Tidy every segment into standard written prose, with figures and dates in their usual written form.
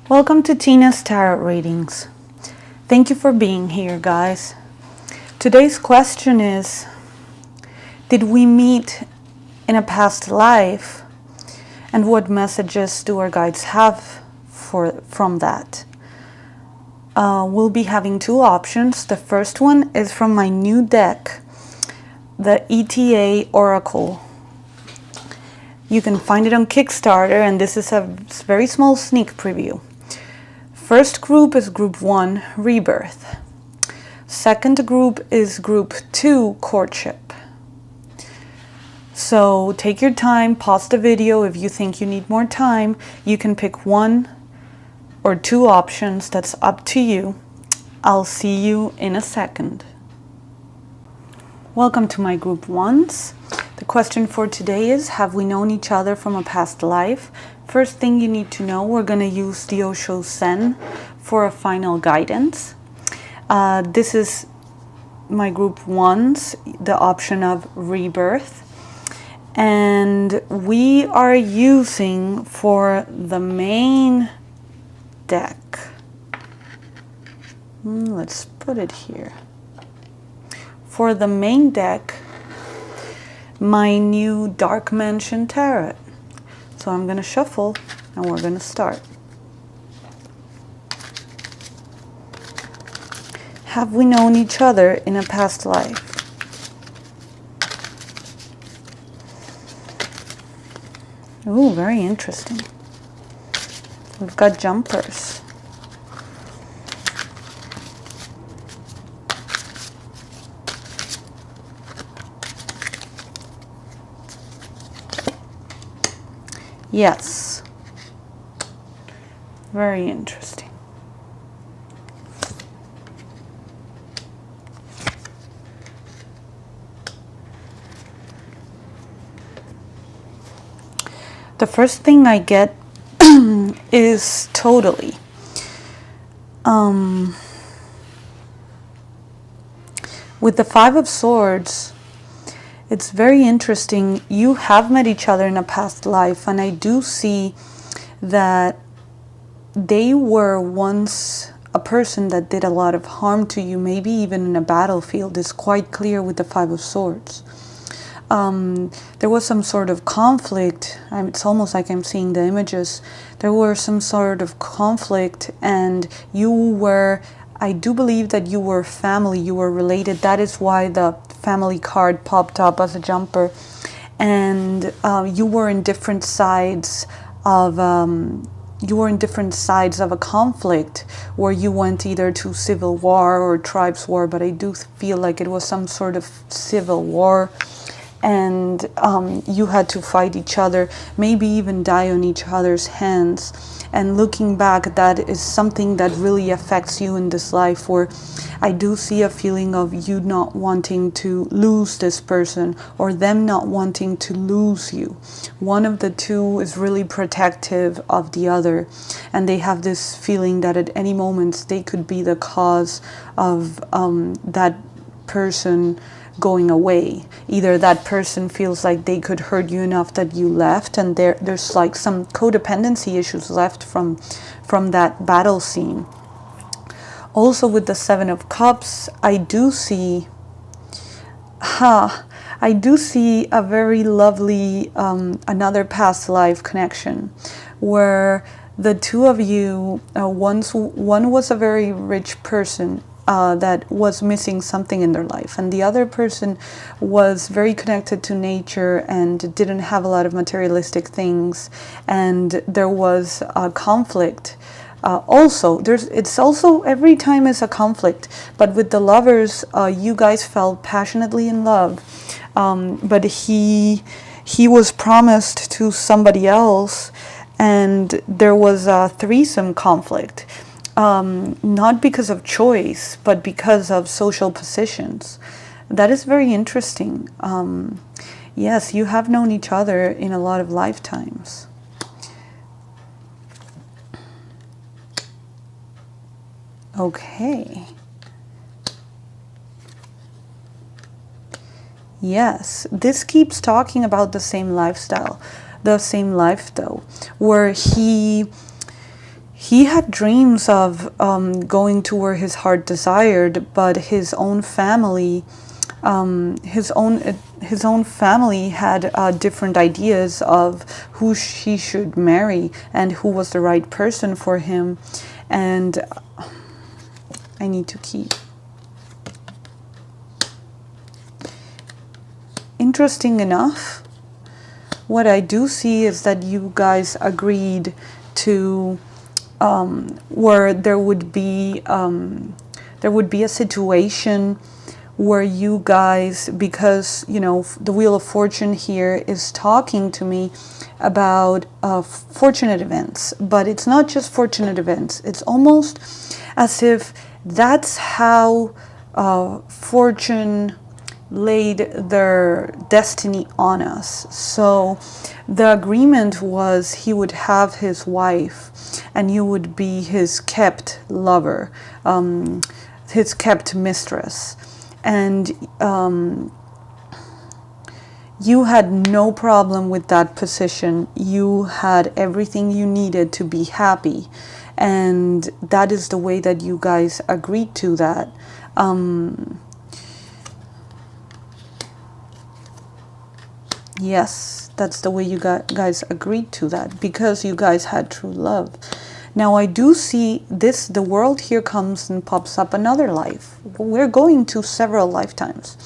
Welcome to Tina's Tarot Readings. Thank you for being here, guys. Today's question is, did we meet in a past life? And what messages do our guides have from that? We'll be having two options. The first one is from my new deck, the ETA Oracle. You can find it on Kickstarter, and this is a very small sneak preview. First group is group 1, Rebirth. Second group is group 2, Courtship. So take your time, pause the video. If you think you need more time, you can pick one or two options. That's up to you. I'll see you in a second. Welcome to my group 1s. The question for today is, have we known each other from a past life? First thing you need to know, we're going to use the Osho Zen for a final guidance. This is my group 1s, the option of Rebirth. And we are using for the main deck. Let's put it here. For the main deck, my new Dark Mansion Tarot. So I'm going to shuffle and we're going to start. Have we known each other in a past life? Ooh, very interesting. We've got jumpers. Yes. Very interesting. The first thing I get is totally. With the Five of Swords, it's very interesting. You have met each other in a past life, and I do see that they were once a person that did a lot of harm to you, maybe even in a battlefield. It's quite clear with the Five of Swords. There was some sort of conflict. It's almost like I'm seeing the images. There were some sort of conflict, and you were, I do believe that you were family, you were related. That is why the family card popped up as a jumper. And you were in different sides of a conflict where you went either to civil war or tribes war, but I do feel like it was some sort of civil war. And you had to fight each other, maybe even die on each other's hands. And looking back, that is something that really affects you in this life, where I do see a feeling of you not wanting to lose this person, or them not wanting to lose you. One of the two is really protective of the other, and they have this feeling that at any moment they could be the cause of that person going away. Either that person feels like they could hurt you enough that you left, and there's like some codependency issues left from that battle scene. Also with the Seven of Cups, I do see a very lovely another past life connection, where the two of you, one was a very rich person that was missing something in their life, and the other person was very connected to nature and didn't have a lot of materialistic things, and there was a conflict. It's also every time is a conflict, but with the Lovers, you guys fell passionately in love, but he was promised to somebody else, and there was a threesome conflict. Not because of choice, but because of social positions. That is very interesting. Yes, you have known each other in a lot of lifetimes. Okay. Yes, this keeps talking about the same lifestyle, the same life though, where he he had dreams of going to where his heart desired, but his own family, his own family had different ideas of who he should marry and who was the right person for him. And I need to keep. Interesting enough, what I do see is that you guys agreed to where there would be a situation where you guys, because the Wheel of Fortune here is talking to me about fortunate events, but it's not just fortunate events. It's almost as if that's how fortune laid their destiny on us. So the agreement was he would have his wife and you would be his kept lover, his kept mistress. And you had no problem with that position. You had everything you needed to be happy. And that is the way that you guys agreed to that. Yes, that's the way you guys agreed to that, because you guys had true love. Now I do see this, the world here comes and pops up another life. We're going to several lifetimes.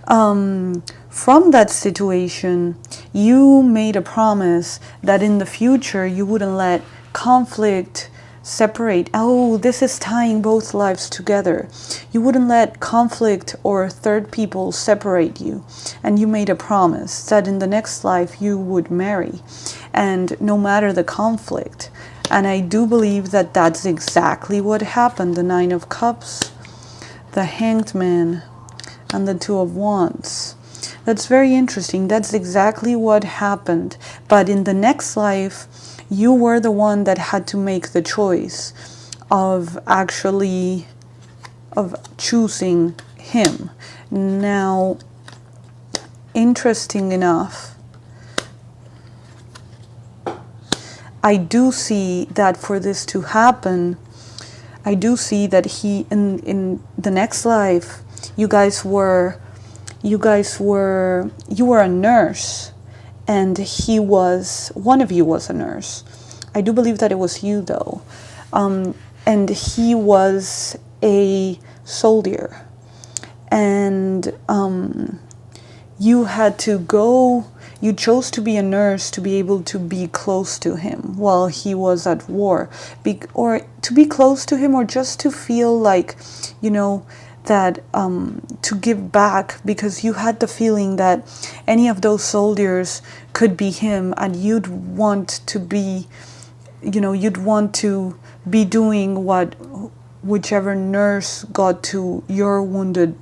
From that situation, you made a promise that in the future you wouldn't let conflict separate. Oh, this is tying both lives together. You wouldn't let conflict or third people separate you. And you made a promise that in the next life you would marry, and no matter the conflict. And I do believe that that's exactly what happened. The Nine of Cups, the Hanged Man, and the Two of Wands. That's very interesting. That's exactly what happened. But in the next life, you were the one that had to make the choice of choosing him. Now, interesting enough, I do see that for this to happen, I do see that he, in the next life, you were a nurse, and one of you was a nurse. I do believe that it was you though. And he was a soldier. And you chose to be a nurse to be able to be close to him while he was at war. Or to be close to him, or just to feel like, that to give back, because you had the feeling that any of those soldiers could be him, and you'd want to be doing what whichever nurse got to your wounded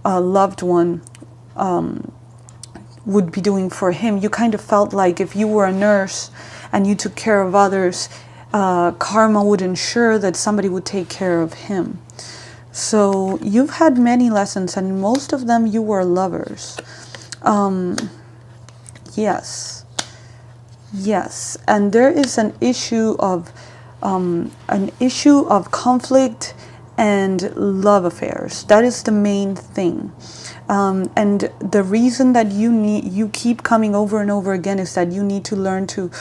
loved one would be doing for him. You kind of felt like if you were a nurse and you took care of others, karma would ensure that somebody would take care of him. So you've had many lessons, and most of them you were lovers. Yes, and there is an issue of conflict and love affairs. That is the main thing. And the reason that you keep coming over and over again is that you need to learn to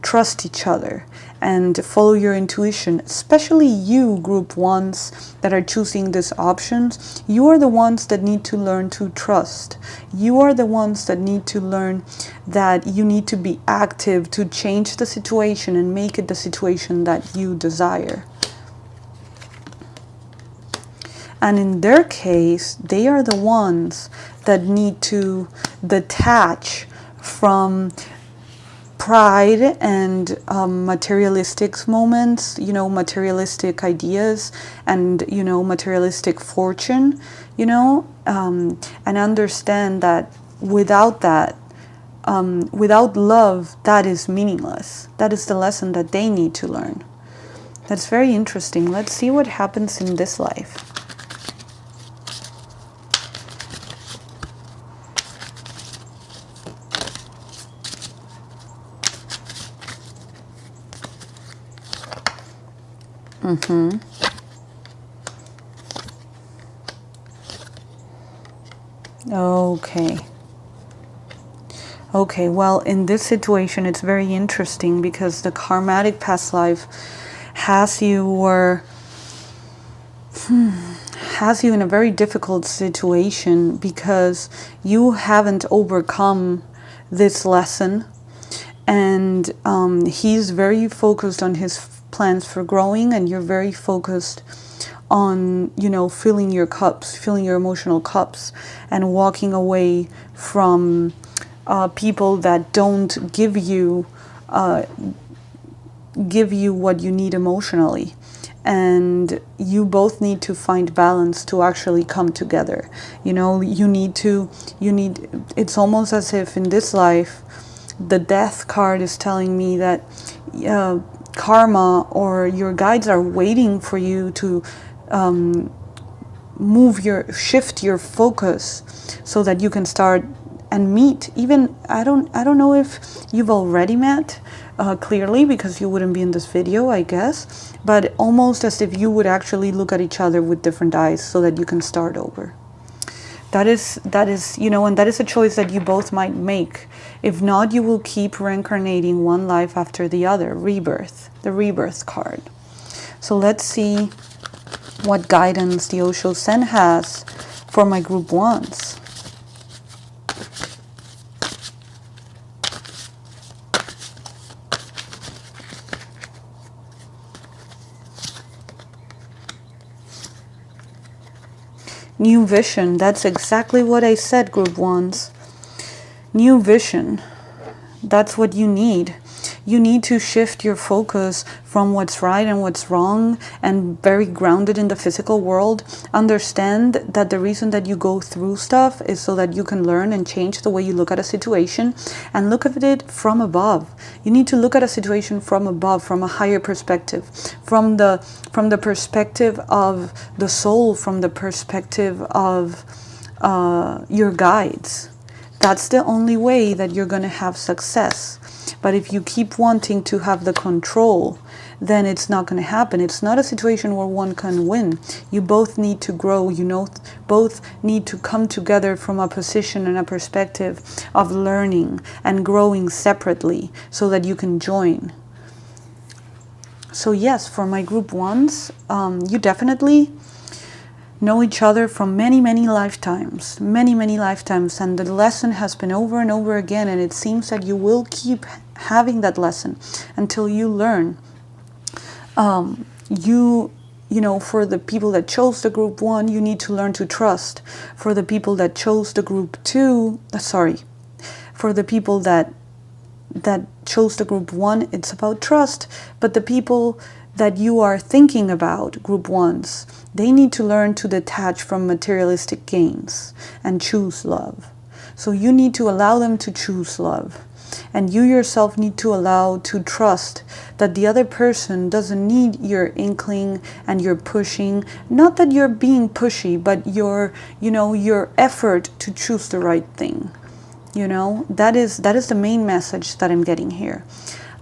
trust each other and follow your intuition. Especially you, group ones that are choosing these options, you are the ones that need to learn to trust. You are the ones that need to learn that you need to be active to change the situation and make it the situation that you desire. And in their case, they are the ones that need to detach from pride and materialistic moments, materialistic ideas and, materialistic fortune, and understand that without that, without love, that is meaningless. That is the lesson that they need to learn. That's very interesting. Let's see what happens in this life. Okay. Okay, well, in this situation, it's very interesting because the karmatic past life has you or has you in a very difficult situation because you haven't overcome this lesson, and he's very focused on his plans for growing, and you're very focused on, you know, filling your cups, filling your emotional cups, and walking away from people that don't give you what you need emotionally. And you both need to find balance to actually come together. You know, it's almost as if in this life, the death card is telling me that karma or your guides are waiting for you to shift your focus so that you can start and meet. Even I don't know if you've already met clearly, because you wouldn't be in this video, I guess, but almost as if you would actually look at each other with different eyes so that you can start over. That is, you know, and that is a choice that you both might make. If not, you will keep reincarnating one life after the other. Rebirth, the rebirth card. So let's see what guidance the Osho Sen has for my group ones. New vision. That's exactly what I said, group ones. New vision. That's what you need. You need to shift your focus from what's right and what's wrong, and very grounded in the physical world. Understand that the reason that you go through stuff is so that you can learn and change the way you look at a situation, and look at it from above. You need to look at a situation from above, from a higher perspective, from the perspective of the soul, from the perspective of your guides. That's the only way that you're going to have success. But if you keep wanting to have the control, then it's not going to happen. It's not a situation where one can win. You both need to grow. You know, both need to come together from a position and a perspective of learning and growing separately so that you can join. So yes, for my group ones, you definitely know each other from many, many lifetimes, and the lesson has been over and over again, and it seems that you will keep having that lesson until you learn. You know, for the people that chose the group one, you need to learn to trust. For the people that chose the group two, for the people that chose the group one, it's about trust. But the people that you are thinking about, group ones, they need to learn to detach from materialistic gains and choose love. So you need to allow them to choose love. And you yourself need to allow to trust that the other person doesn't need your inkling and your pushing. Not that you're being pushy, but your effort to choose the right thing. You know, that is the main message that I'm getting here.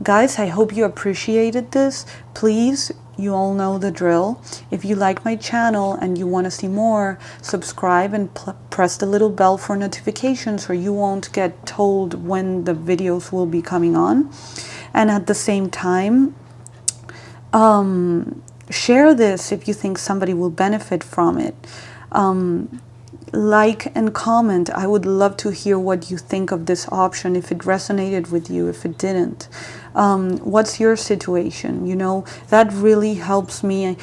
Guys, I hope you appreciated this. Please, you all know the drill. If you like my channel and you want to see more, subscribe and press the little bell for notifications, or you won't get told when the videos will be coming on. And at the same time, share this if you think somebody will benefit from it. Like and comment. I would love to hear what you think of this option, if it resonated with you, if it didn't. What's your situation? You know, that really helps me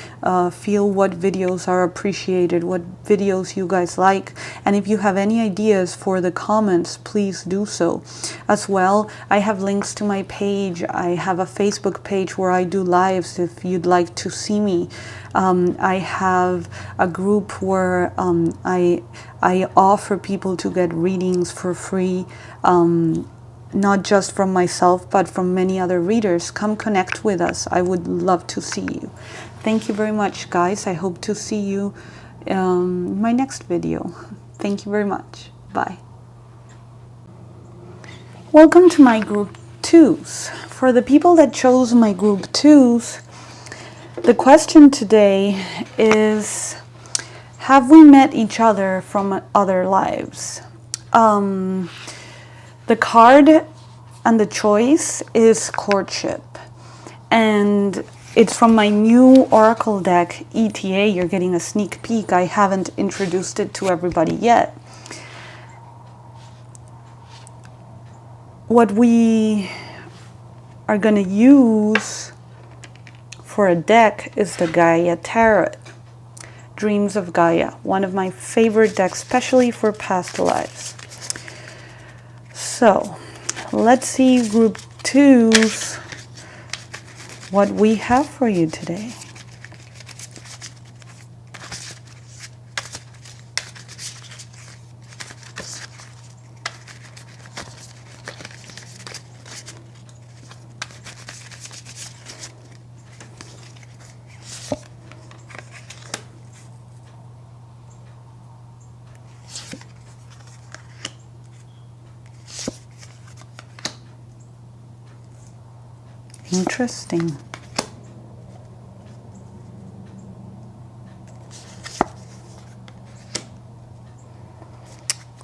feel what videos are appreciated, what videos you guys like. And if you have any ideas for the comments, please do so. As well, I have links to my page. I have a Facebook page where I do lives if you'd like to see me. I have a group where I offer people to get readings for free, not just from myself, but from many other readers. Come connect with us. I would love to see you. Thank you very much, guys. I hope to see you in my next video. Thank you very much. Bye. Welcome to my group twos. For the people that chose my group twos, The question today is, have we met each other from other lives? The card and the choice is courtship. And it's from my new Oracle deck, ETA. You're getting a sneak peek. I haven't introduced it to everybody yet. What we are going to use for a deck is the Gaia Tarot. Dreams of Gaia. One of my favorite decks, especially for past lives. So, let's see group 2's what we have for you today. Interesting.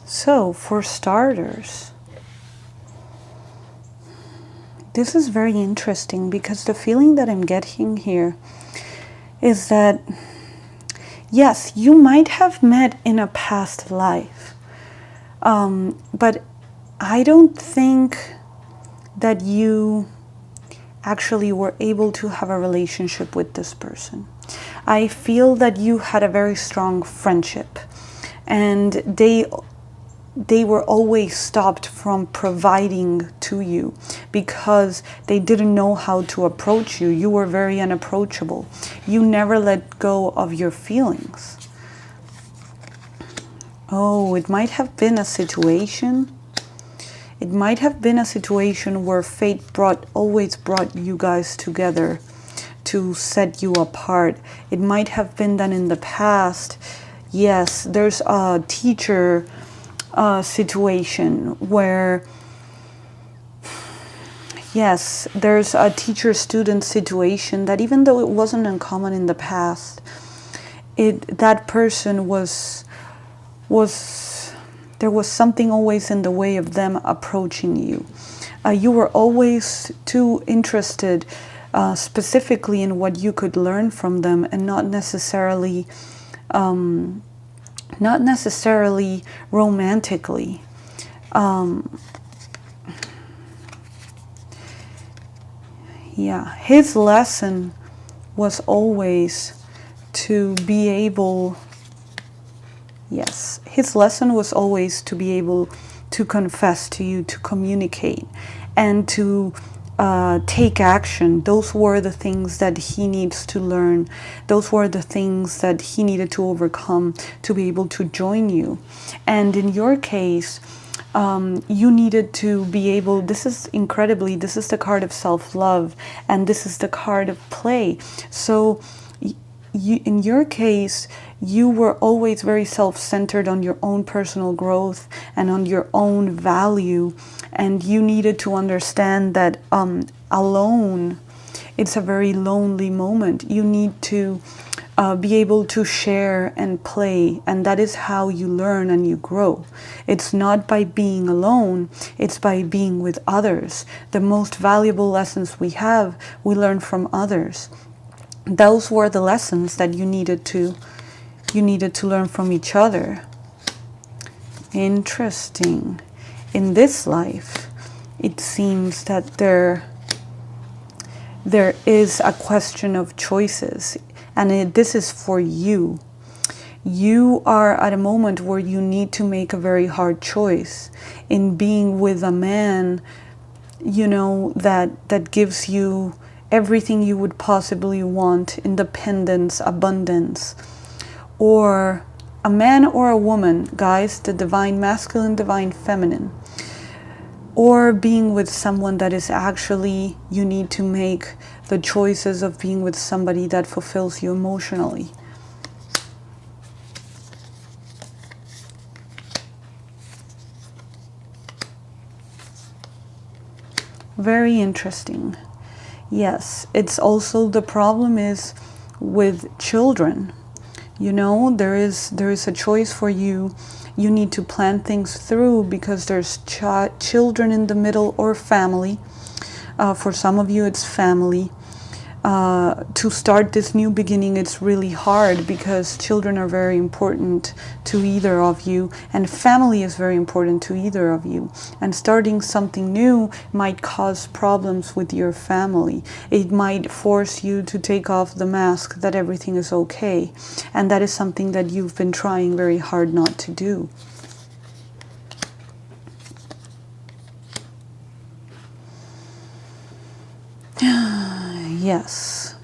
So, for starters, this is very interesting because the feeling that I'm getting here is that, yes, you might have met in a past life, but I don't think that you actually were able to have a relationship with this person. I feel that you had a very strong friendship, and they were always stopped from providing to you because they didn't know how to approach you. You were very unapproachable. You never let go of your feelings. Oh, it might have been a situation. It might have been a situation where fate always brought you guys together to set you apart. It might have been that in the past. Yes, there's a teacher situation where, yes, there's a teacher-student situation that even though it wasn't uncommon in the past, that person there was something always in the way of them approaching you. You were always too interested specifically in what you could learn from them, and not necessarily romantically. Yeah, his lesson was always to be able, yes, his lesson was always to be able to confess to you, to communicate, and to take action. Those were the things that he needs to learn. Those were the things that he needed to overcome to be able to join you. And in your case, you needed to be able, this is the card of self-love, and this is the card of play. So in your case, you were always very self-centered on your own personal growth and on your own value, and you needed to understand that alone, it's a very lonely moment. You need to be able to share and play, and that is how you learn and you grow. It's not by being alone, it's by being with others. The most valuable lessons we have, we learn from others. Those were the lessons that you needed to learn from each other. Interesting. In this life, it seems that there is a question of choices, and this is for you. You are at a moment where you need to make a very hard choice in being with a man, you know, that gives you everything you would possibly want: independence, abundance, or a man or a woman, guys, the divine masculine, divine feminine, or being with someone that is actually, you need to make the choices of being with somebody that fulfills you emotionally. Very interesting. Yes, it's also the problem is with children. You know, there is a choice for you. You need to plan things through because there's children in the middle, or family. For some of you, it's family. To start this new beginning, it's really hard because children are very important to either of you, and family is very important to either of you. And starting something new might cause problems with your family. It might force you to take off the mask that everything is okay, and that is something that you've been trying very hard not to do. Yes,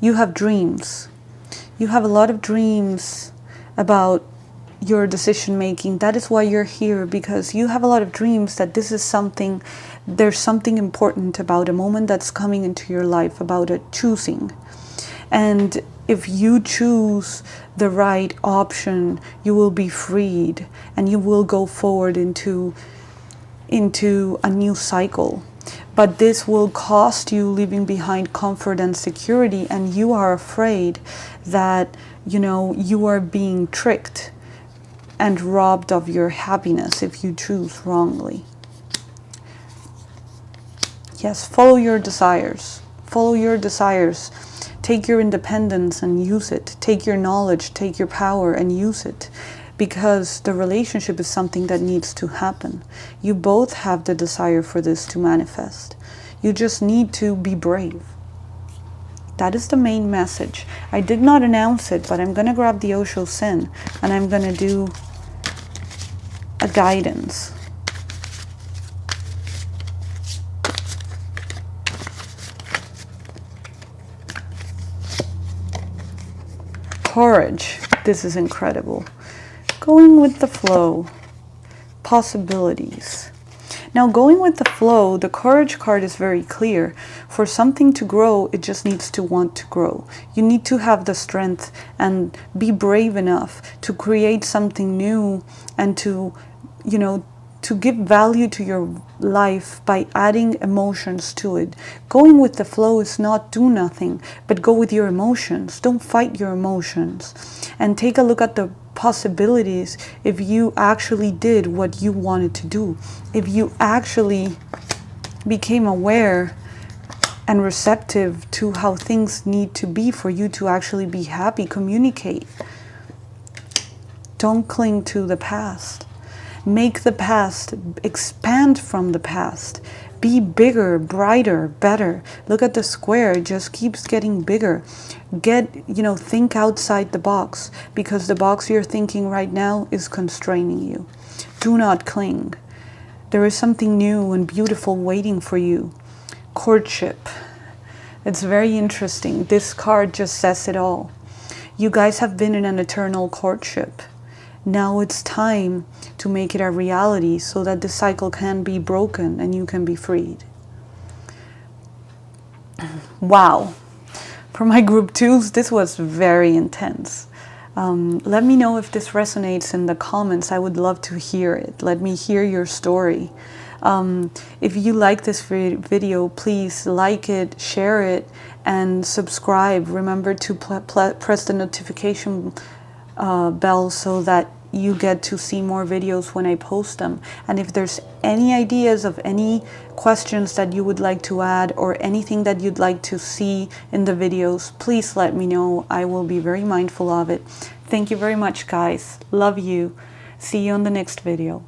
you have dreams. You have a lot of dreams about your decision making. That is why you're here, because you have a lot of dreams that this is something, there's something important about a moment that's coming into your life, about a choosing. And if you choose the right option, you will be freed and you will go forward into a new cycle. But this will cost you leaving behind comfort and security, and you are afraid that, you know, you are being tricked and robbed of your happiness if you choose wrongly. Yes, follow your desires. Follow your desires. Take your independence and use it. Take your knowledge, take your power and use it. Because the relationship is something that needs to happen. You both have the desire for this to manifest. You just need to be brave. That is the main message. I did not announce it, but I'm going to grab the Osho Sin and I'm going to do a guidance. Courage. This is incredible. Going with the flow. Possibilities. Now, going with the flow, the courage card is very clear. For something to grow, it just needs to want to grow. You need to have the strength and be brave enough to create something new and to, you know, to give value to your life by adding emotions to it. Going with the flow is not do nothing, but go with your emotions. Don't fight your emotions. And take a look at the possibilities if you actually did what you wanted to do. If you actually became aware and receptive to how things need to be for you to actually be happy, communicate. Don't cling to the past. Make the past, expand from the past. Be bigger, brighter, better. Look at the square, it just keeps getting bigger. Think outside the box, because the box you're thinking right now is constraining you. Do not cling. There is something new and beautiful waiting for you. Courtship. It's very interesting. This card just says it all. You guys have been in an eternal courtship. Now it's time to make it a reality so that the cycle can be broken and you can be freed. Wow. For my group 2s, this was very intense. Let me know if this resonates in the comments. I would love to hear it. Let me hear your story. If you like this video, please like it, share it, and subscribe. Remember to press the notification bell so that you get to see more videos when I post them. And if there's any ideas of any questions that you would like to add or anything that you'd like to see in the videos, please let me know. I will be very mindful of it. Thank you very much, guys. Love you. See you on the next video.